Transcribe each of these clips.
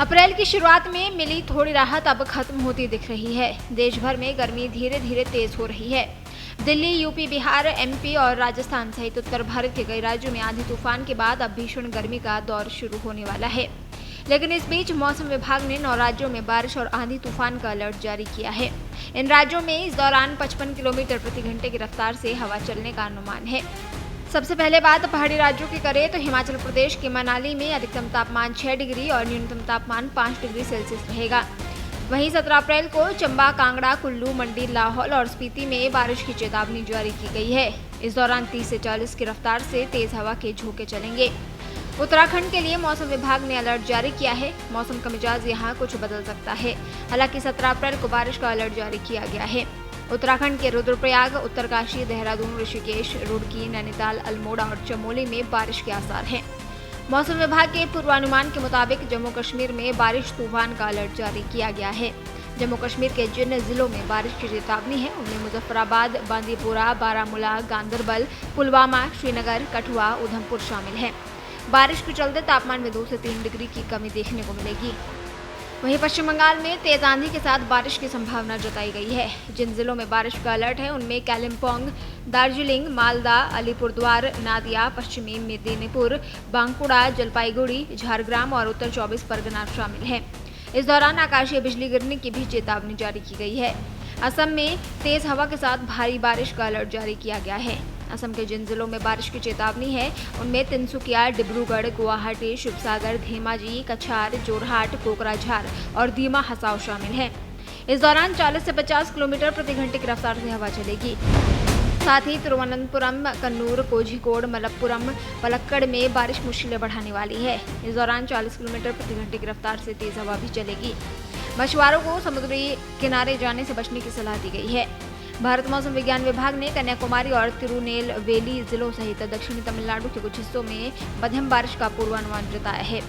अप्रैल की शुरुआत में मिली थोड़ी राहत अब खत्म होती दिख रही है। देश भर में गर्मी धीरे धीरे तेज हो रही है। दिल्ली, यूपी, बिहार, एमपी और राजस्थान सहित उत्तर भारत के कई राज्यों में आंधी तूफान के बाद अब भीषण गर्मी का दौर शुरू होने वाला है। लेकिन इस बीच मौसम विभाग ने 9 राज्यों में बारिश और आंधी तूफान का अलर्ट जारी किया है। इन राज्यों में इस दौरान 55 किलोमीटर प्रति घंटे की रफ्तार से हवा चलने का अनुमान है। सबसे पहले बात पहाड़ी राज्यों की करें तो हिमाचल प्रदेश के मनाली में अधिकतम तापमान 6 डिग्री और न्यूनतम तापमान 5 डिग्री सेल्सियस रहेगा। वहीं 17 अप्रैल को चंबा, कांगड़ा, कुल्लू, मंडी, लाहौल और स्पीति में बारिश की चेतावनी जारी की गई है। इस दौरान 30 से 40 की रफ्तार से तेज हवा के झोंके चलेंगे। उत्तराखंड के लिए मौसम विभाग ने अलर्ट जारी किया है। मौसम का मिजाज यहाँ कुछ बदल सकता है। हालांकि 17 अप्रैल को बारिश का अलर्ट जारी किया गया है। उत्तराखंड के रुद्रप्रयाग, उत्तरकाशी, देहरादून, ऋषिकेश, रुड़की, नैनीताल, अल्मोड़ा और चमोली में बारिश के आसार हैं। मौसम विभाग के पूर्वानुमान के मुताबिक जम्मू कश्मीर में बारिश तूफान का अलर्ट जारी किया गया है। जम्मू कश्मीर के जिन जिलों में बारिश की चेतावनी है उनमें मुजफ्फराबाद, बांदीपुरा, बारामूला, गांदरबल, पुलवामा, श्रीनगर, कठुआ, उधमपुर शामिल हैं। बारिश के चलते तापमान में 2 से 3 डिग्री की कमी देखने को मिलेगी। वहीं पश्चिम बंगाल में तेज आंधी के साथ बारिश की संभावना जताई गई है। जिन जिलों में बारिश का अलर्ट है उनमें कालिम्पोंग, दार्जिलिंग, मालदा, अलीपुरद्वार, नादिया, पश्चिमी मेदिनीपुर, बांकुड़ा, जलपाईगुड़ी, झारग्राम और उत्तर 24 परगना शामिल हैं। इस दौरान आकाशीय बिजली गिरने की भी चेतावनी जारी की गई है। असम में तेज हवा के साथ भारी बारिश का अलर्ट जारी किया गया है। असम के जिन जिलों में बारिश की चेतावनी है उनमें तिनसुकिया, डिब्रूगढ़, गुवाहाटी, शिवसागर, धेमाजी, कछार, जोरहाट, कोकराझार और दीमा हसाओ शामिल हैं। इस दौरान 40 से 50 किलोमीटर प्रति घंटे की रफ्तार से हवा चलेगी। साथ ही तिरुवनंतपुरम, कन्नूर, कोझिकोड, मलप्पुरम, पलक्कड़ में बारिश मुश्किलें बढ़ाने वाली है। इस दौरान 40 किलोमीटर प्रति घंटे की रफ्तार से तेज हवा भी चलेगी। मछुआरों को समुद्री किनारे जाने से बचने की सलाह दी गई है। भारत मौसम विज्ञान विभाग ने कन्याकुमारी और तिरुनेलवेली जिलों सहित दक्षिणी तमिलनाडु के कुछ हिस्सों में मध्यम बारिश का पूर्वानुमान जताया है।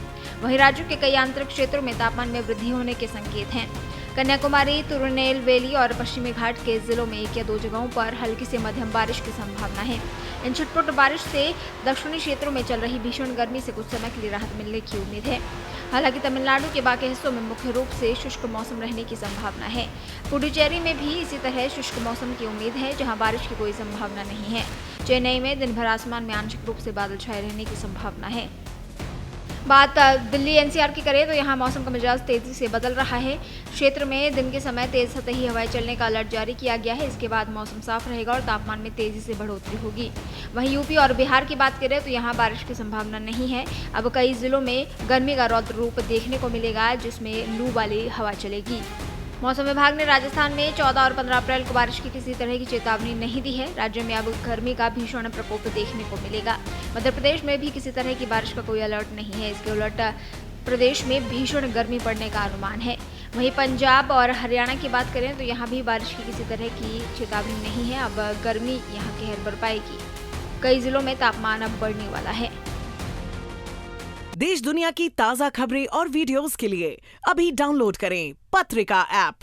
वहीं राज्य के कई आंतरिक क्षेत्रों में तापमान में वृद्धि होने के संकेत हैं। कन्याकुमारी, तिरुनेलवेली और पश्चिमी घाट के जिलों में 1 या 2 जगहों पर हल्की से मध्यम बारिश की संभावना है। इन छुटपुट बारिश से दक्षिणी क्षेत्रों में चल रही भीषण गर्मी से कुछ समय के लिए राहत मिलने की उम्मीद है। हालांकि तमिलनाडु के बाकी हिस्सों में मुख्य रूप से शुष्क मौसम रहने की संभावना है। पुडुचेरी में भी इसी तरह शुष्क मौसम की उम्मीद है, जहां बारिश की कोई संभावना नहीं है। चेन्नई में दिन भर आसमान में आंशिक रूप से बादल छाए रहने की संभावना है। बात दिल्ली एनसीआर की करें तो यहाँ मौसम का मिजाज तेजी से बदल रहा है। क्षेत्र में दिन के समय तेज सतही हवाएं चलने का अलर्ट जारी किया गया है। इसके बाद मौसम साफ रहेगा और तापमान में तेजी से बढ़ोतरी होगी। वहीं यूपी और बिहार की बात करें तो यहाँ बारिश की संभावना नहीं है। अब कई जिलों में गर्मी का रौद्र रूप देखने को मिलेगा, जिसमें लू वाली हवा चलेगी। मौसम विभाग ने राजस्थान में 14 और 15 अप्रैल को बारिश की किसी तरह की चेतावनी नहीं दी है। राज्य में अब गर्मी का भीषण प्रकोप देखने को मिलेगा। मध्य प्रदेश में भी किसी तरह की बारिश का कोई अलर्ट नहीं है। इसके उलट प्रदेश में भीषण गर्मी पड़ने का अनुमान है। वहीं पंजाब और हरियाणा की बात करें तो यहाँ भी बारिश की किसी तरह की चेतावनी नहीं है। अब गर्मी यहाँ कहर बरपाएगी। कई जिलों में तापमान अब बढ़ने वाला है। देश दुनिया की ताज़ा खबरें और वीडियोस के लिए अभी डाउनलोड करें पत्रिका ऐप।